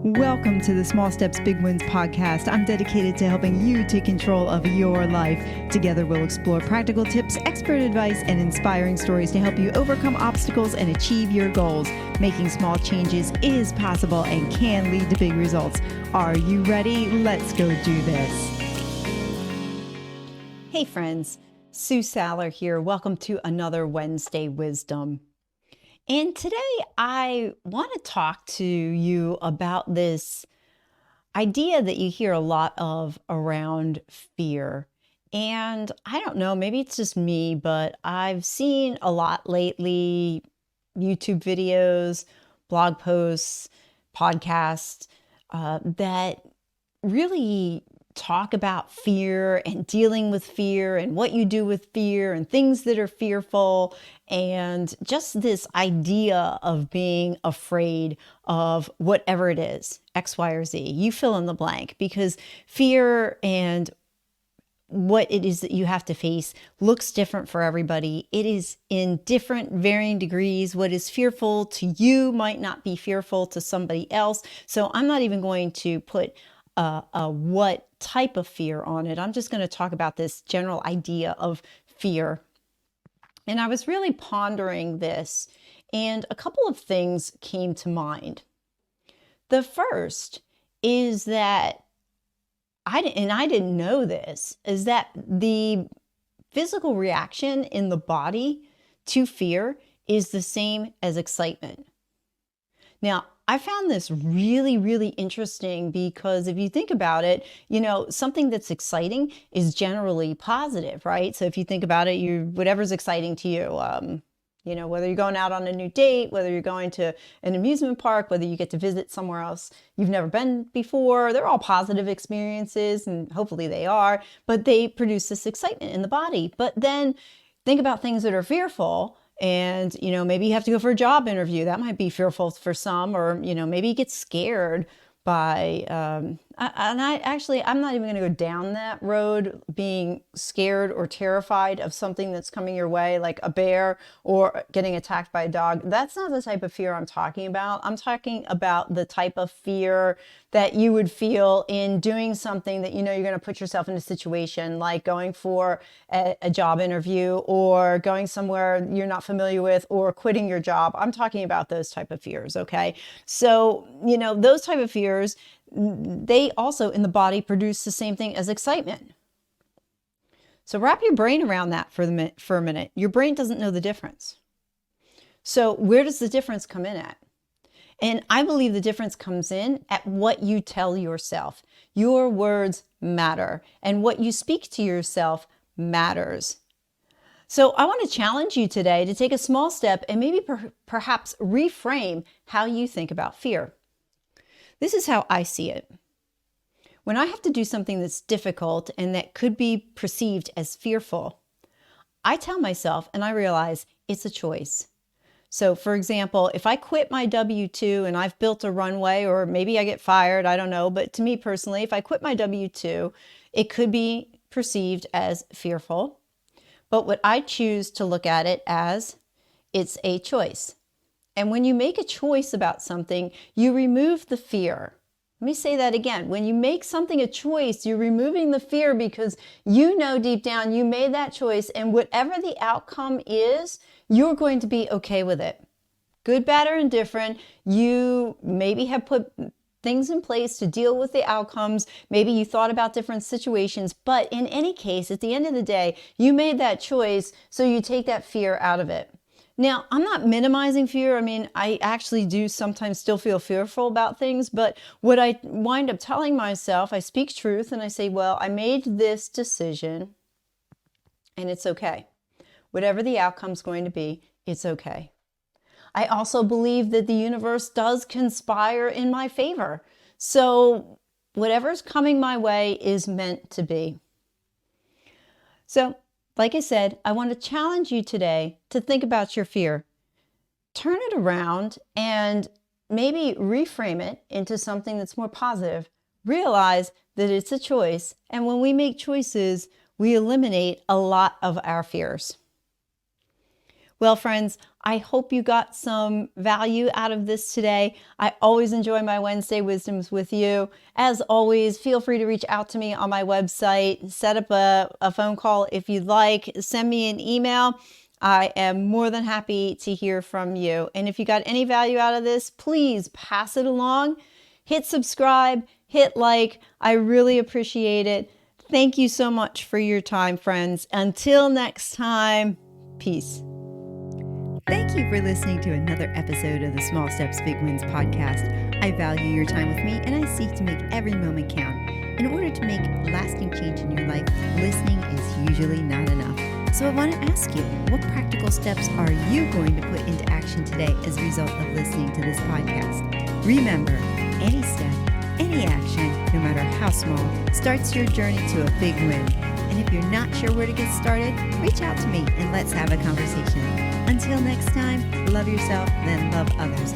Welcome to the Small Steps, Big Wins podcast. I'm dedicated to helping you take control of your life. Together, we'll explore practical tips, expert advice, and inspiring stories to help you overcome obstacles and achieve your goals. Making small changes is possible and can lead to big results. Are you ready? Let's go do this. Hey friends, Sue Saller here. Welcome to another Wednesday Wisdom. And today I want to talk to you about this idea that you hear a lot of around fear. And I don't know, maybe it's just me, but I've seen a lot lately, YouTube videos, blog posts, podcasts that really talk about fear and dealing with fear and what you do with fear and things that are fearful and just this idea of being afraid of whatever it is, X, Y, or Z. You fill in the blank, because fear and what it is that you have to face looks different for everybody. It is in different varying degrees. What is fearful to you might not be fearful to somebody else. So I'm not even going to put what type of fear on it. I'm just going to talk about this general idea of fear. And I was really pondering this, and a couple of things came to mind. The first is that I didn't know this, is that the physical reaction in the body to fear is the same as excitement. Now, I found this really, really interesting because if you think about it, something that's exciting is generally positive, right? So if you think about it, whatever's exciting to you, whether you're going out on a new date, whether you're going to an amusement park, whether you get to visit somewhere else you've never been before, they're all positive experiences, and hopefully they are, but they produce this excitement in the body. But then think about things that are fearful. And, maybe you have to go for a job interview. That might be fearful for some, or, maybe you get scared by, I'm not even going to go down that road, being scared or terrified of something that's coming your way, like a bear or getting attacked by a dog. That's not the type of fear I'm talking about. I'm talking about the type of fear that you would feel in doing something that you're going to put yourself in a situation, like going for a job interview or going somewhere you're not familiar with or quitting your job. I'm talking about those type of fears, okay? So, those type of fears, they also in the body produce the same thing as excitement. So wrap your brain around that for a minute. Your brain doesn't know the difference. So where does the difference come in at? And I believe the difference comes in at what you tell yourself. Your words matter, and what you speak to yourself matters. So I want to challenge you today to take a small step and maybe perhaps reframe how you think about fear. This is how I see it. When I have to do something that's difficult and that could be perceived as fearful, I tell myself and I realize it's a choice. So for example, if I quit my W-2 and I've built a runway, or maybe I get fired, I don't know, but to me personally, if I quit my W-2, it could be perceived as fearful. But what I choose to look at it as, it's a choice. And when you make a choice about something, you remove the fear. Let me say that again. When you make something a choice, you're removing the fear because you know deep down you made that choice, and whatever the outcome is, you're going to be okay with it. Good, bad, or indifferent, you maybe have put things in place to deal with the outcomes. Maybe you thought about different situations, but in any case, at the end of the day, you made that choice, so you take that fear out of it. Now, I'm not minimizing fear. I mean, I actually do sometimes still feel fearful about things, but what I wind up telling myself, I speak truth and I say, well, I made this decision and it's okay. Whatever the outcome's going to be, it's okay. I also believe that the universe does conspire in my favor. So whatever's coming my way is meant to be. So, like I said, I want to challenge you today to think about your fear. Turn it around and maybe reframe it into something that's more positive. Realize that it's a choice, and when we make choices, we eliminate a lot of our fears. Well, friends, I hope you got some value out of this today. I always enjoy my Wednesday Wisdoms with you. As always, feel free to reach out to me on my website, set up a phone call if you'd like, send me an email. I am more than happy to hear from you. And if you got any value out of this, please pass it along. Hit subscribe, hit like. I really appreciate it. Thank you so much for your time, friends. Until next time, peace. Thank you for listening to another episode of the Small Steps, Big Wins podcast. I value your time with me, and I seek to make every moment count. In order to make lasting change in your life, listening is usually not enough. So I want to ask you, what practical steps are you going to put into action today as a result of listening to this podcast? Remember, any step, any action, no matter how small, starts your journey to a big win. And if you're not sure where to get started, reach out to me and let's have a conversation. Until next time, love yourself, then love others.